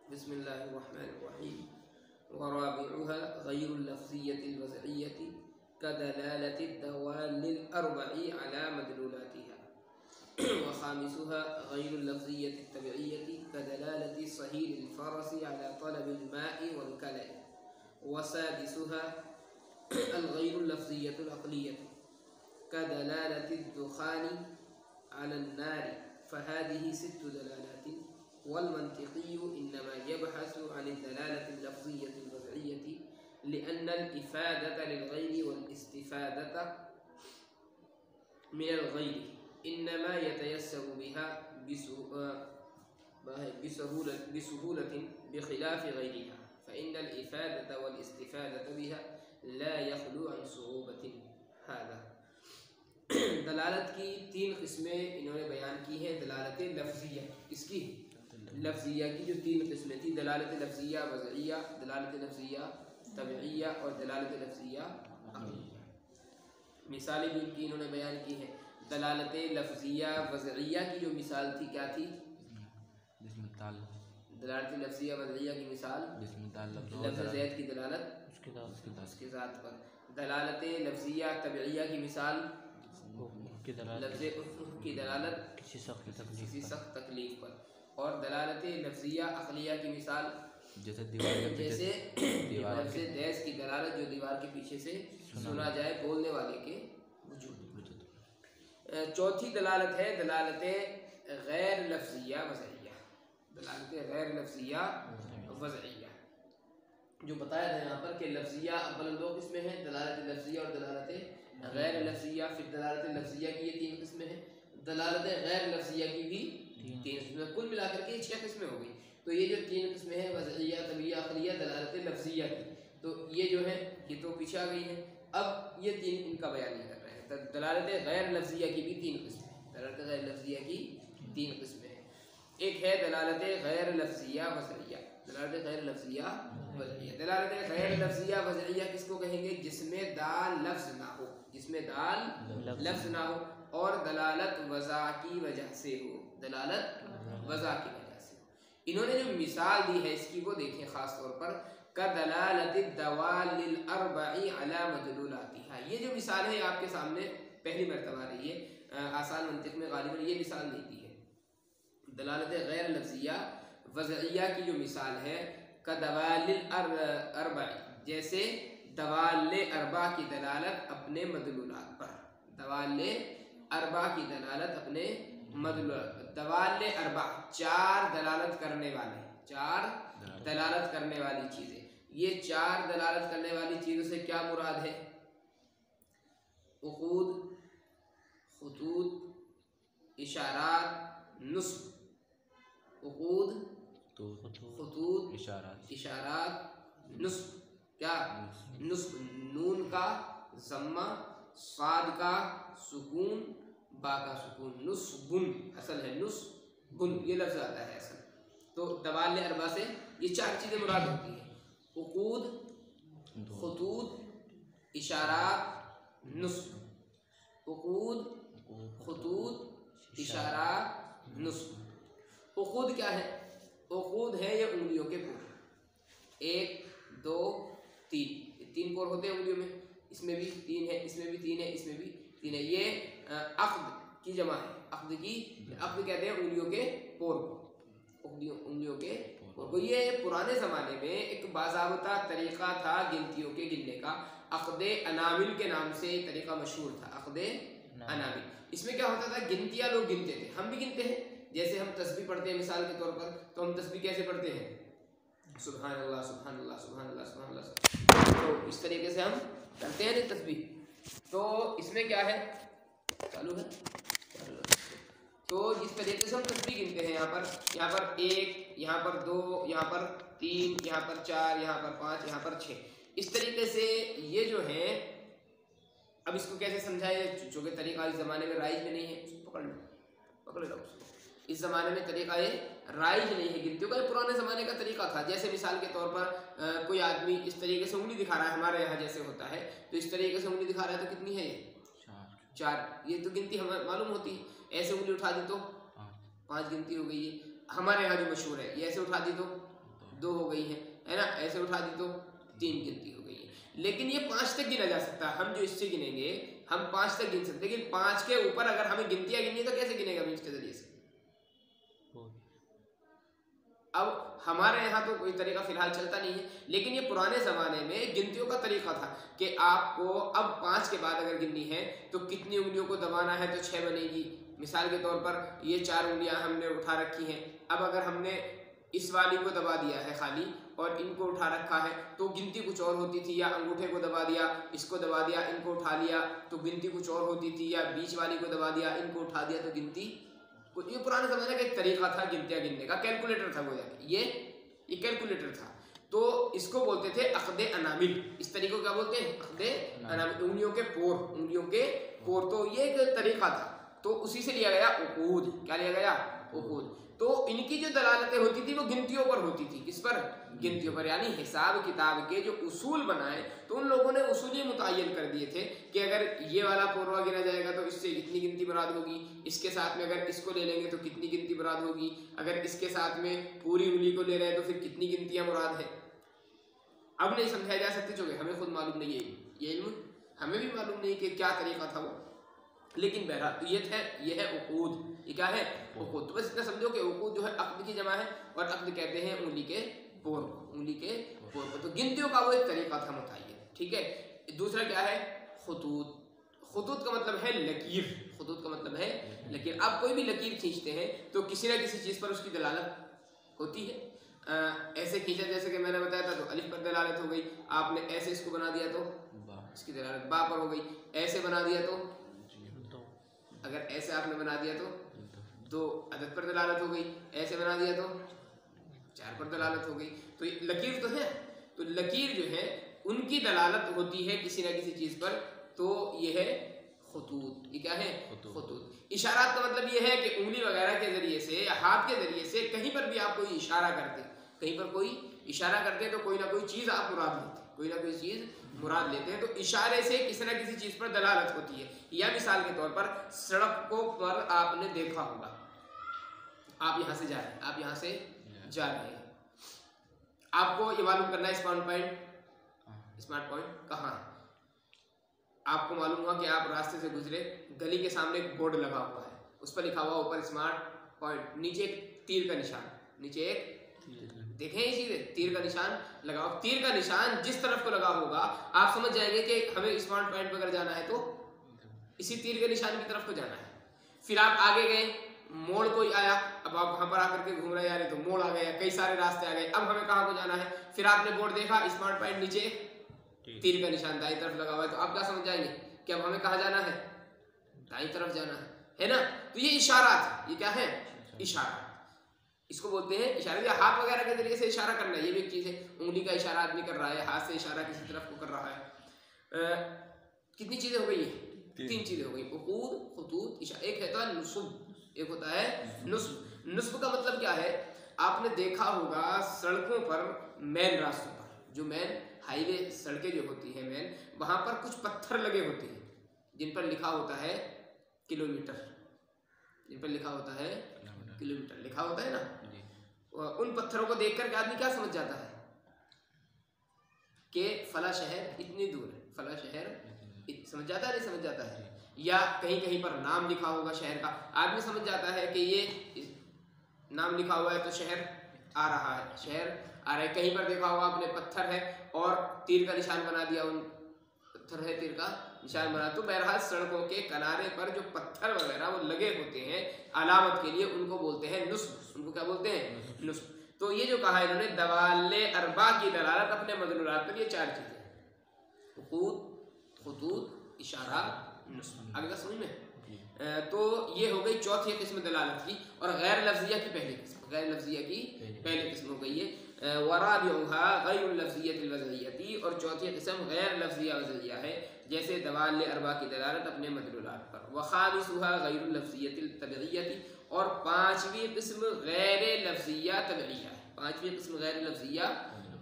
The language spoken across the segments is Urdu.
بسم الله الرحمن الرحيم. ورابعها غير اللفظية الوضعية كدلالة الدوال الأربع على مدلولاتها. وخامسها غير اللفظية التبعية كدلالة صهيل الفرس على طلب الماء والكلى. وسادسها الغير اللفظية العقلية كدلالة الدخان على النار. فهذه 6 دلالات، والمنطقي إنما يبحث عن الدلالة اللفظية الوضعية لأن الإفادة للغير والاستفادة من الغير إنما يتيسر بها بسهولة بخلاف غيرها، فإن الإفادة والاستفادة بها لا يخلو عن صعوبة. هذا دلالت کی 3 قسمیں انہوں نے بیان کی ہیں. دلالت لفظیہ، اس کی لفظیہ کی جو 3 قسمیں تھیں، دلالت لفظیہ وضعیہ، دلالت لفظیہ طبعیہ اور دلالت لفظیہ عقلیہ. مثالیں بھی ان کی انہوں نے بیان کی ہیں. دلالت لفظیہ وضعیہ کی جو مثال تھی کیا تھی؟ دلالت لفظیہ وضعیہ کی مثال لفظ زید کی دلالت اس کے ذات پر. دلالت لفظیہ طبعیہ کی مثال لفظ کی دلالت کسی سخت تکلیف پر. اور دلالت لفظیہ عقلیہ کی مثال جیسے لفظ دیس کی دلالت جو دیوار کے پیچھے سے سنا جائے بولنے والے کے وجود. چوتھی دلالت ہے دلالت غیر لفظیہ وضعیہ. دلالت غیر لفظیہ وضعیہ جو بتایا ہے یہاں پر کہ لفظیہ اول 2 قسمیں ہیں، دلالت لفظیہ اور دلالت غیر لفظیہ. پھر دلالت لفظیہ کی یہ 3 قسمیں ہیں، دلالت غیر لفظیہ کی بھی 3 قسمیں. کل ملا کر کے 6 قسمیں ہو گئی. تو یہ جو 3 قسمیں ہیں وضعیہ طبعیہ عقلیہ دلالت لفظیہ کی، تو یہ جو ہے یہ تو پیچھے آ گئی ہیں. اب یہ 3 ان کا بیان نہیں کر رہے ہیں. دلالت غیر لفظیہ کی بھی 3 قسمیں ہیں. دلالت غیر لفظیہ کی 3 قسمیں ہیں. ایک ہے دلالت غیر لفظیہ وضعیہ. دلالت غیر لفظیہ وضعیہ. دلالت غیر لفظیہ وضعیہ کس کو کہیں گے؟ جس میں دال لفظ نہ ہو، جس میں دال لفظ نہ ہو اور دلالت وضع کی وجہ سے ہو. دلالت وضع کی وجہ سے ہو. انہوں نے جو مثال دی ہے اس کی وہ دیکھیں خاص طور پر کدلالت الدوال الاربع علی مدلولاتها. یہ جو مثال ہے آپ کے سامنے پہلی مرتبہ آ رہی ہے. آسان منطق میں غالباً یہ مثال نہیں دی ہے. دلالت غیر لفظیہ وضعیہ کی جو مثال ہے کدوال الاربع، جیسے دوال اربع کی دلالت اپنے مدلولات پر. دوال اربع کی دلالت اپنے مدلولات. دوال اربع 4 دلالت کرنے والے، 4 دلالت کرنے والی چیزیں. یہ 4 دلالت کرنے والی چیزوں سے کیا مراد ہے؟ عقود، خطوط، اشارات، نصب. عقود، خطوط، اشارات، نصب. کیا؟ نصب. نون کا ضمہ، صاد کا سکون، با کا سکون. نصبن اصل ہے، نصبن یہ لفظ آتا ہے اصل. تو دوال اربع سے یہ 4 چیزیں مراد ہوتی ہیں: عقود، خطوط، اشارات، نصب. عقود، خطوط، اشارات، نصب. عقود کیا ہے؟ عقود ہے یہ انگلیوں کے پور. 1 2 3 یہ 3 پور ہوتے ہیں انگلیوں میں. اس میں بھی 3 ہے، اس میں بھی 3 ہے، اس میں بھی 3 ہے. یہ عقد کی جمع ہے. عقد کہتے ہیں انگلیوں کے پور کو. انگلیوں کے پور کو. یہ پرانے زمانے میں ایک باضابطہ طریقہ تھا گنتیوں کے گننے کا. عقد انامل کے نام سے ایک طریقہ مشہور تھا. عقد انامل. اس میں کیا ہوتا تھا؟ گنتیاں لوگ گنتے تھے. ہم بھی گنتے ہیں. جیسے ہم تسبیح پڑھتے ہیں مثال کے طور پر، تو ہم تسبیح کیسے پڑھتے ہیں؟ سبحان اللہ سبحان اللہ سبحان اللہ سبحان اللہ. تو اس طریقے سے ہم کرتے ہیں تسبیح. تو اس میں کیا ہے؟ چالو ہے. تو جس طریقے سے ہم تسبیح گنتے ہیں، یہاں پر 1، یہاں پر 2، یہاں پر 3، یہاں پر 4، یہاں پر 5، یہاں پر 6. اس طریقے سے یہ جو ہے، اب اس کو کیسے سمجھائے؟ چونکہ طریقہ اس زمانے میں رائج میں نہیں ہے. اس کو پکڑ لو اس کو. اس زمانے میں طریقہ یہ رائج نہیں ہے گنتیوں کا. یہ پرانے زمانے کا طریقہ تھا. جیسے مثال کے طور پر کوئی آدمی اس طریقے سے انگلی دکھا رہا ہے، ہمارے یہاں جیسے ہوتا ہے تو اس طریقے سے انگلی دکھا رہا ہے، تو کتنی ہے؟ یہ 4. یہ تو گنتی ہمیں معلوم ہوتی ہے. ایسے انگلی اٹھا دی تو 5 گنتی ہو گئی. ہے ہمارے یہاں جو مشہور ہے. یہ ایسے اٹھا دی تو 2 ہو گئی ہیں، ہے نا، ایسے اٹھا دی تو 3 گنتی ہو گئی ہے. لیکن یہ 5 تک گنا جا سکتا ہے. ہم جو اس سے گنیں گے ہم 5 تک گن سکتے ہیں، لیکن 5 کے اوپر اگر ہمیں گنتیاں گننی ہے تو کیسے گنے گا مینس کے ذریعے سے؟ اب ہمارے یہاں تو کوئی طریقہ فی الحال چلتا نہیں ہے، لیکن یہ پرانے زمانے میں گنتیوں کا طریقہ تھا کہ آپ کو اب 5 کے بعد اگر گننی ہے تو کتنی انگلیوں کو دبانا ہے تو 6 بنے گی. مثال کے طور پر یہ 4 انگلیاں ہم نے اٹھا رکھی ہیں، اب اگر ہم نے اس والی کو دبا دیا ہے خالی اور ان کو اٹھا رکھا ہے تو گنتی کچھ اور ہوتی تھی، یا انگوٹھے کو دبا دیا، اس کو دبا دیا، ان کو اٹھا لیا تو گنتی کچھ اور ہوتی تھی، یا بیچ والی کو دبا دیا، ان کو اٹھا دیا تو گنتی. یہ پرانے زمانے کا ایک طریقہ تھا گنتیاں گننے کا، کیلکولیٹر تھا وہ، یہ کیلکولیٹر تھا. تو اس کو بولتے تھے عقد انامل. اس طریقے کو کیا بولتے ہیں؟ عقد انامل، انگلیوں کے پور. تو یہ ایک طریقہ تھا، تو اسی سے لیا گیا عقود. کیا لیا گیا؟ عقود. تو ان کی جو دلالتیں ہوتی تھی وہ گنتیوں پر ہوتی تھی. کس پر؟ گنتیوں پر. یعنی حساب کتاب کے جو اصول بنائے تو ان لوگوں نے اصول یہ متعین کر دیے تھے کہ اگر یہ والا پوروا گنا جائے گا تو اس سے اتنی گنتی مراد ہوگی، اس کے ساتھ میں اگر اس کو لے لیں گے تو کتنی گنتی مراد ہوگی، اگر اس کے ساتھ میں پوری انگلی کو لے رہے ہیں تو پھر کتنی گنتیاں مراد ہے. اب نہیں سمجھایا جا سکتے چونکہ ہمیں خود معلوم نہیں ہے، یہ علم ہمیں بھی معلوم نہیں کہ کیا طریقہ تھا وہ. لیکن بہرحال تو یہ ہے عقود. یہ کیا ہے؟ عقود. تو بس اتنا سمجھو کہ عقود جو ہے عقد کی جمع ہے، اور عقد کہتے ہیں انگلی کے پور کو. تو گنتیوں کا وہ ایک طریقہ تھا متعین. ٹھیک ہے. دوسرا کیا ہے؟ خطوط. خطوط کا مطلب ہے لکیر. خطوط کا مطلب ہے لکیر. آپ کوئی بھی لکیر کھینچتے ہیں تو کسی نہ کسی چیز پر اس کی دلالت ہوتی ہے. ایسے کھینچا جیسے کہ میں نے بتایا تھا تو الف پر دلالت ہو گئی. آپ نے ایسے اس کو بنا دیا تو اس کی دلالت با پر ہو گئی. ایسے بنا دیا تو، اگر ایسے آپ نے بنا دیا تو عدد پر دلالت ہو گئی. ایسے بنا دیا تو 4 پر دلالت ہو گئی. تو لکیر تو ہے. تو لکیر جو ہے ان کی دلالت ہوتی ہے کسی نہ کسی چیز پر، تو یہ ہے خطوط. یہ کیا ہے؟ خطوط. اشارات کا مطلب یہ ہے کہ انگلی وغیرہ کے ذریعے سے یا ہاتھ کے ذریعے سے کہیں پر بھی آپ کوئی اشارہ کرتے ہیں، کہیں پر کوئی اشارہ کرتے ہیں تو کوئی نہ کوئی چیز آپ مراد لیتے ہیں، کوئی نہ کوئی چیز مراد لیتے ہیں. تو اشارے سے کسی نہ کسی چیز پر دلالت ہوتی ہے. یا مثال کے طور پر سڑک کو پر آپ نے دیکھا ہوگا، آپ یہاں سے جا رہے ہیں، آپ یہاں سے جا رہے ہیں، آپ کو یہ معلوم کرنا ہے اسمارٹ پوائنٹ کہاں ہے. آپ کو معلوم ہوا کہ آپ راستے سے گزرے، گلی کے سامنے ایک بورڈ لگا ہوا ہے، اس پر لکھا ہوا اوپر اسمارٹ پوائنٹ، نیچے ایک تیر کا نشان، نیچے ایک دیکھیں یہ چیز ہے، تیر کا نشان لگا. تیر کا نشان جس طرف کو لگا ہوگا آپ سمجھ جائیں گے کہ ہمیں اسمارٹ پوائنٹ پہ اگر جانا ہے تو اسی تیر کے نشان کی طرف کو جانا ہے. پھر آپ آگے گئے، موڑ کوئی آیا، اب آپ وہاں پر آ کر کے گھوم رہے ہیں تو موڑ آ گیا، کئی سارے راستے آ گئے، اب ہمیں کہاں کو جانا ہے. پھر آپ نے بورڈ دیکھا اسمارٹ پوائنٹ نیچے تیر کا نشان دائیں طرف لگا ہوا ہے، تو آپ کیا سمجھ جائیں گے کہ اب ہمیں کہاں جانا ہے؟ دائیں طرف جانا ہے نا. تو یہ اشارات ہے. یہ کیا ہے؟ اشارات. اس کو بولتے ہیں اشارے. یا ہاتھ وغیرہ کے ذریعے سے اشارہ کرنا، یہ بھی ایک چیز ہے. انگلی کا اشارہ آدمی کر رہا ہے، ہاتھ سے اشارہ کسی طرف کو کر رہا ہے. کتنی چیزیں ہو گئی ہیں؟ 3 چیزیں ہو گئی. عقود، خطوط، اشارہ. ایک ہوتا ہے نصب، ایک ہوتا ہے نصب. نصب کا مطلب کیا ہے؟ آپ نے دیکھا ہوگا سڑکوں پر، مین راستوں پر، جو مین ہائی وے سڑکیں جو ہوتی ہیں مین، وہاں پر کچھ پتھر لگے ہوتے ہیں جن پر لکھا ہوتا ہے کلومیٹر. جن پر لکھا ہوتا ہے کلومیٹر لکھا ہوتا ہے نا. ان پتھروں کو دیکھ کر کے آدمی کیا سمجھ جاتا ہے کہ فلاں شہر اتنی دور ہے، فلاں شہر سمجھ جاتا ہے، نہیں سمجھ جاتا ہے. یا کہیں کہیں پر نام لکھا ہوگا شہر کا، آدمی سمجھ جاتا ہے کہ یہ نام لکھا ہوا ہے تو شہر آ رہا ہے، شہر آ رہا ہے. کہیں پر دیکھا ہوگا آپ نے پتھر ہے اور تیر کا نشان بنا دیا، ان پتھر ہے تیر کا نشان بنا. تو بہرحال سڑکوں کے کنارے پر جو پتھر وغیرہ وہ لگے ہوتے ہیں علامت کے لیے، ان کو بولتے ہیں نصب. ان کو کیا بولتے ہیں؟ نصب. تو یہ جو کہا انہوں نے دوال اربع کی دلالت اپنے مدلولات پر، یہ 4 چیزیں ہیں: عقود، خطوط، اشارات، نصب. آگے کا سمجھ میں؟ تو یہ ہو گئی چوتھی قسم دلالت کی. اور غیر لفظیہ کی پہلی قسم، غیر لفظیہ کی پہلی قسم ہو گئی ہے. ورابعها غیر اللفظیۃ الوضعیۃ. اور چوتھی قسم غیر لفظیہ وضعیہ ہے، جیسے دوال اربع کی دلالت اپنے مدلولات پر. وخامسها غیر اللفظیۃ التبعیۃ. اور 5ویں قسم غیر لفظیہ تبعیہ ہے. 5ویں قسم غیر لفظیہ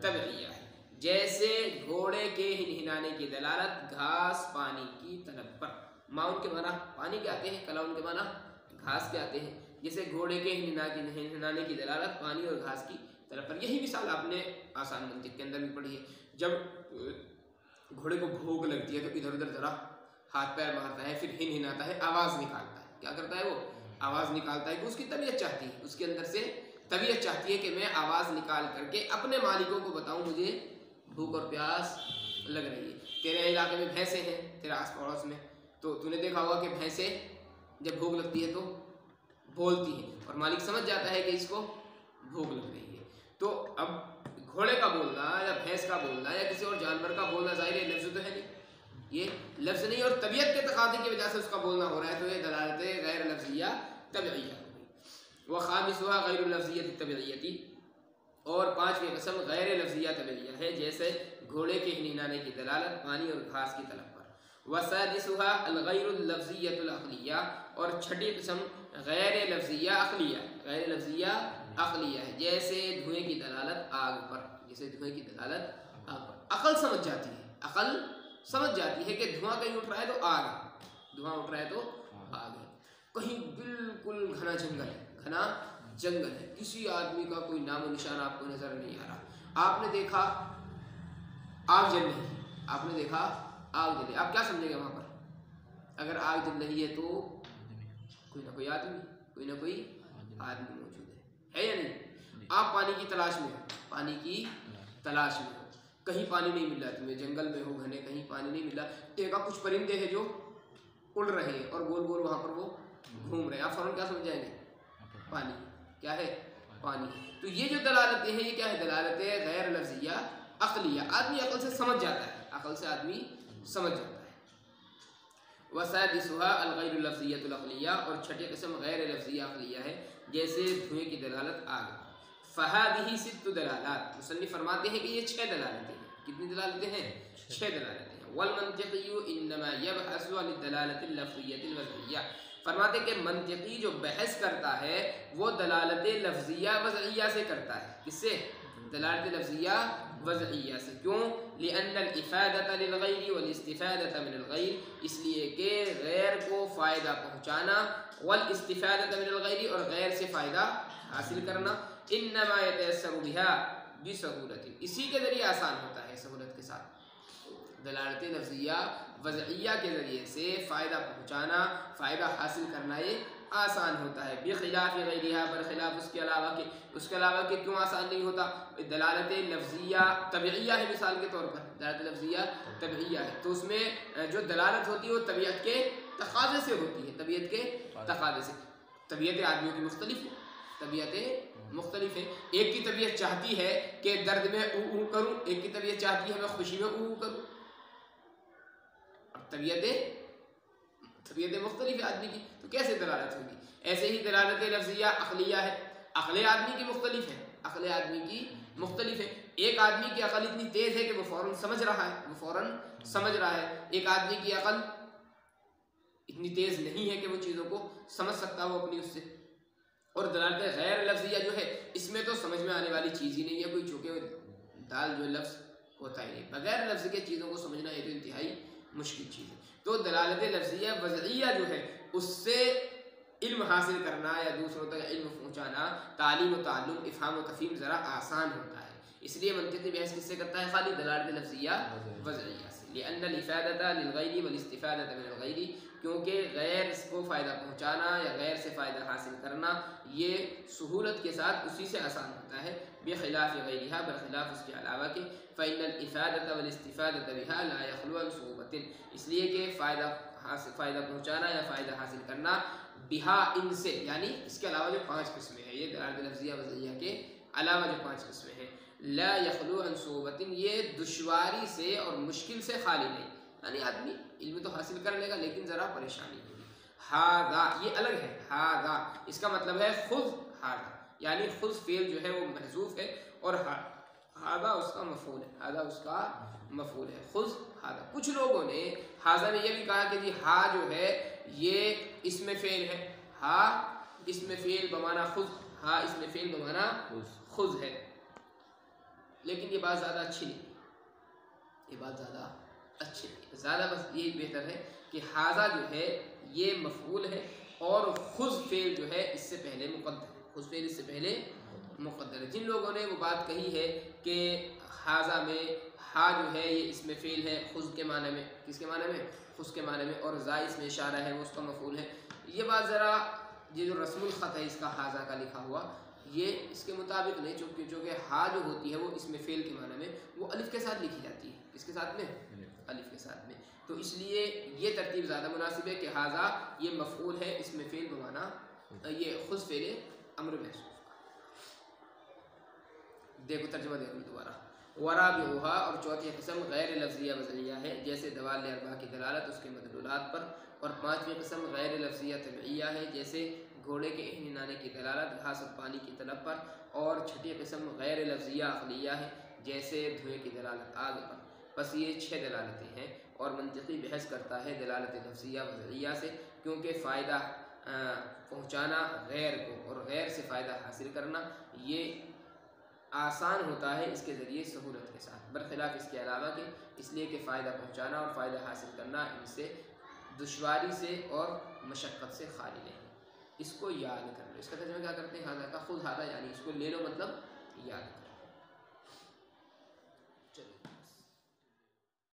تبعیہ ہے، جیسے گھوڑے کے ہنہنانے کی دلالت گھاس پانی کی طلب پر. ماؤن کے معنی پانی کے آتے ہیں، کلاؤن کے معنی گھاس کے آتے ہیں. جیسے گھوڑے کے ہنہنانے کی دلالت پانی اور گھاس کی طلب پر. یہی مثال آپ نے آسان منطق کے اندر بھی پڑھی ہے. جب گھوڑے کو بھوک لگتی ہے تو ادھر ادھر ذرا ہاتھ پیر مارتا ہے, پھر ہن ہناتا ہے, آواز نکالتا ہے. کیا کرتا ہے وہ؟ آواز نکالتا ہے کہ اس کی طبیعت چاہتی ہے, اس کے اندر سے طبیعت چاہتی ہے کہ میں آواز نکال کر کے اپنے مالکوں کو بتاؤں مجھے بھوک اور پیاس لگ رہی ہے. تیرے علاقے میں بھینسیں ہیں, تیرے آس پڑوس میں, تو تو نے دیکھا ہوگا کہ بھینسیں جب بھوک لگتی ہے تو بولتی ہیں, اور مالک سمجھ جاتا ہے کہ اس کو بھوک لگ رہی ہے. تو اب گھوڑے کا بولنا یا بھینس کا بولنا یا کسی اور جانور کا بولنا ظاہر ہے لفظ تو ہے نہیں, یہ لفظ نہیں, اور طبیعت کے تقاضے کی وجہ سے اس کا بولنا ہو رہا ہے, تو یہ دلالت غیر لفظیہ طبیعیہ ہو گئی. وخامسها غیر اللفظیہ الطبیعیتی, اور پانچویں قسم غیر لفظیہ طبیعیہ ہے, جیسے گھوڑے کے ہنہنانے کی دلالت پانی اور گھاس کی طلب پر. وسادسها الغیر اللفظیہ العقلیہ, اور چھٹی قسم غیر لفظیہ عقلیہ, غیر لفظیہ عقلیہ ہے, جیسے دھوئیں کی دلالت آگ پر, جیسے دھوئیں کی دلالت آگ پر. عقل سمجھ جاتی ہے, عقل سمجھ جاتی ہے کہ دھواں کہیں اٹھ رہا ہے تو آگ ہے, دھواں اٹھ رہا ہے تو آگ ہے. کہیں بالکل گھنا جنگل ہے, گھنا جنگل ہے, کسی آدمی کا کوئی نام و نشان آپ کو نظر نہیں آ رہا, آپ نے دیکھا آگ جل رہی ہے, آپ نے دیکھا آگ جل رہی ہے, آپ کیا سمجھیں گے وہاں پر؟ اگر آگ جل رہی ہے تو کوئی نہ کوئی آدمی, کوئی نہ کوئی آدمی موجود ہے یا نہیں؟ آپ پانی کی تلاش میں ہو, پانی کی تلاش میں ہو, کہیں پانی نہیں مل رہا تمہیں, جنگل میں ہو گھنے, کہیں پانی نہیں مل رہا, دیکھا کچھ پرندے ہیں جو اڑ رہے ہیں اور گول گول وہاں پر وہ گھوم رہے ہیں, آپ فوراً کیا سمجھ جائیں گے؟ پانی. کیا ہے؟ پانی. تو یہ جو دلالتیں ہیں یہ کیا ہے؟ دلالت غیر لفظیہ عقلیہ, آدمی عقل سے سمجھ جاتا ہے, عقل سے آدمی سمجھ جاتا ہے. وسادسها الغیر اللفظیۃ العقلیہ, اور چھٹی قسم غیر لفظیہ عقلیہ ہے, جیسے دھوئیں کی دلالت آگ. فہذہ ست دلالات, مصنف فرماتے ہیں کہ یہ 6 دلالتیں ہیں. کتنی دلالتیں ہیں؟ 6 دلالتیں ہیں. والمنطقی انما یبحث عن الدلالۃ اللفظیۃ الوضعیہ, فرماتے کہ منطقی جو بحث کرتا ہے وہ دلالت لفظیہ وضعیہ سے کرتا ہے. کس سے؟ دلالت لفظیہ وضعیہ سے. کیوں؟ لأن الافادۃ للغیر والاستفادۃ من الغیر, اس لیے کہ غیر کو فائدہ پہنچانا, والاستفادۃ من الغیر, اور غیر سے فائدہ حاصل کرنا, انما یتیسر بها بسہولۃ, اسی کے ذریعے آسان ہوتا ہے, سہولت کے ساتھ. دلالت لفظیہ وضعیہ کے ذریعے سے فائدہ پہنچانا, فائدہ حاصل کرنا یہ آسان ہوتا ہے. بخلاف غیرہا, برخلاف اس کے علاوہ کے. اس کے علاوہ کہ کیوں آسان نہیں ہوتا؟ دلالت لفظیہ طبیعیہ ہے, مثال کے طور پر دلالت لفظیہ طبیعیہ ہے, تو اس میں جو دلالت ہوتی ہے وہ طبیعت کے تقاضے سے ہوتی ہے, طبیعت کے تقاضے سے. طبیعت آدمیوں کی مختلف ہے, طبیعتیں مختلف ہیں. ایک کی طبیعت چاہتی ہے کہ درد میں او او کروں, ایک کی طبیعت چاہتی ہے میں خوشی میں او او کروں. اب طبیعتیں مختلف ہے آدمی کی, تو کیسے دلالت ہوگی؟ ایسے ہی دلالت لفظیہ عقلیہ ہے, عقل آدمی کی مختلف ہے, عقل آدمی کی مختلف ہے. ایک آدمی کی عقل اتنی تیز ہے کہ وہ فوراً سمجھ رہا ہے, وہ فوراً سمجھ رہا ہے. ایک آدمی کی عقل اتنی تیز نہیں ہے کہ وہ چیزوں کو سمجھ سکتا ہو اپنی اس سے. اور دلالت غیر لفظیہ جو ہے اس میں تو سمجھ میں آنے والی چیز ہی نہیں ہے کوئی, چونکہ دال جو لفظ ہوتا ہی نہیں, بغیر لفظ کے چیزوں کو سمجھنا یہ تو انتہائی مشکل چیز ہے. تو دلالت لفظیہ وضعیہ جو ہے اس سے علم حاصل کرنا یا دوسروں تک علم پہنچانا, تعلیم و تعلم, افہام و تفہیم ذرا آسان ہوتا ہے. اس لیے منطقی بحث کس سے کرتا ہے؟ خالی دلالت لفظیہ وضعیہ سے. لأن الافادۃ للغیر والاستفادۃ من الغیر, کیونکہ غیر کو فائدہ پہنچانا یا غیر سے فائدہ حاصل کرنا یہ سہولت کے ساتھ اسی سے آسان ہوتا ہے. بخلاف غیرہا, برخلاف اس کے علاوہ کے. فإن الافادۃ والاستفادۃ بها لا يخلو عن صعوبۃ, اس لیے کہ فائدہ پہنچانا یا فائدہ حاصل کرنا بہا, ان سے, یعنی اس کے علاوہ جو 5 قسمیں ہیں, یہ دلالت لفظیہ وضعیہ کے علاوہ جو 5 قسمیں ہیں, لا یخلو عن صعوبۃ, یہ دشواری سے اور مشکل سے خالی نہیں. یعنی آدمی علم تو حاصل کر لے گا لیکن ذرا پریشانی ہوگی. ہاذا, یہ الگ ہے. ہاذا اس کا مطلب ہے خذ ہاذا, یعنی خذ فعل جو ہے وہ محذوف ہے اور ہاذا اس کا مفعول ہے, ہاذا اس کا مفعول ہے. خذ ہاذا. کچھ لوگوں نے ہاذا میں یہ بھی کہا کہ جی ہا جو ہے یہ اس میں فعل ہے, ہا اس میں فعل بمانا خذ, ہا اس میں فعل بمانا خذ ہے, لیکن یہ بات زیادہ اچھی نہیں, یہ بات زیادہ اچھی نہیں. زیادہ بس یہی بہتر ہے کہ ہاذا جو ہے یہ مفعول ہے اور خذ فعل جو ہے اس سے پہلے مقدم ہے, خذ فعل اس سے پہلے مقدر ہے۔ جن لوگوں نے وہ بات کہی ہے کہ حاضہ میں ہا جو ہے یہ اس میں فعل ہے خذ کے معنی میں، کس کے معنی میں؟ خذ کے معنی میں، اور زا اس میں اشارہ ہے وہ اس کا مفعول ہے، یہ بات ذرا یہ جو رسم الخط ہے اس کا حاضہ کا لکھا ہوا یہ اس کے مطابق نہیں، چونکہ ہا جو ہوتی ہے وہ اس میں فعل کے معنی میں وہ الف کے ساتھ لکھی جاتی ہے، کس کے ساتھ میں؟ الف کے ساتھ میں، تو اس لیے یہ ترتیب زیادہ مناسب ہے کہ حاضہ یہ مفعول ہے اس میں فعل بمعنی یہ خذ فعل امر محذوف۔ دیکھو ترجمہ دیکھو دوبارہ، ورابعھا اور چوتھی قسم غیر لفظیہ وضعیہ ہے، جیسے دوال اربع کی دلالت اس کے مدلولات پر، اور پانچویں قسم غیر لفظیہ طبعیہ ہے، جیسے گھوڑے کے اہنانے کی دلالت گھاس اور پانی کی طلب پر، اور چھٹی قسم غیر لفظیہ عقلیہ ہے، جیسے دھوئے کی دلالت آگ پر۔ بس یہ 6 دلالتیں ہیں، اور منطقی بحث کرتا ہے دلالت لفظیہ وضعیہ سے، کیونکہ فائدہ پہنچانا غیر کو اور غیر سے فائدہ حاصل کرنا یہ آسان ہوتا ہے اس کے ذریعے سہولت کے ساتھ، برخلاف اس کے علاوہ کہ اس لیے کہ فائدہ پہنچانا اور فائدہ حاصل کرنا ان سے دشواری سے اور مشقت سے خالی نہیں۔ اس کو یاد کر لو، اس کا ترجمہ کیا کرتے ہیں؟ حاضہ کا خود حاضہ یعنی اس کو لے لو، مطلب یاد کر لو۔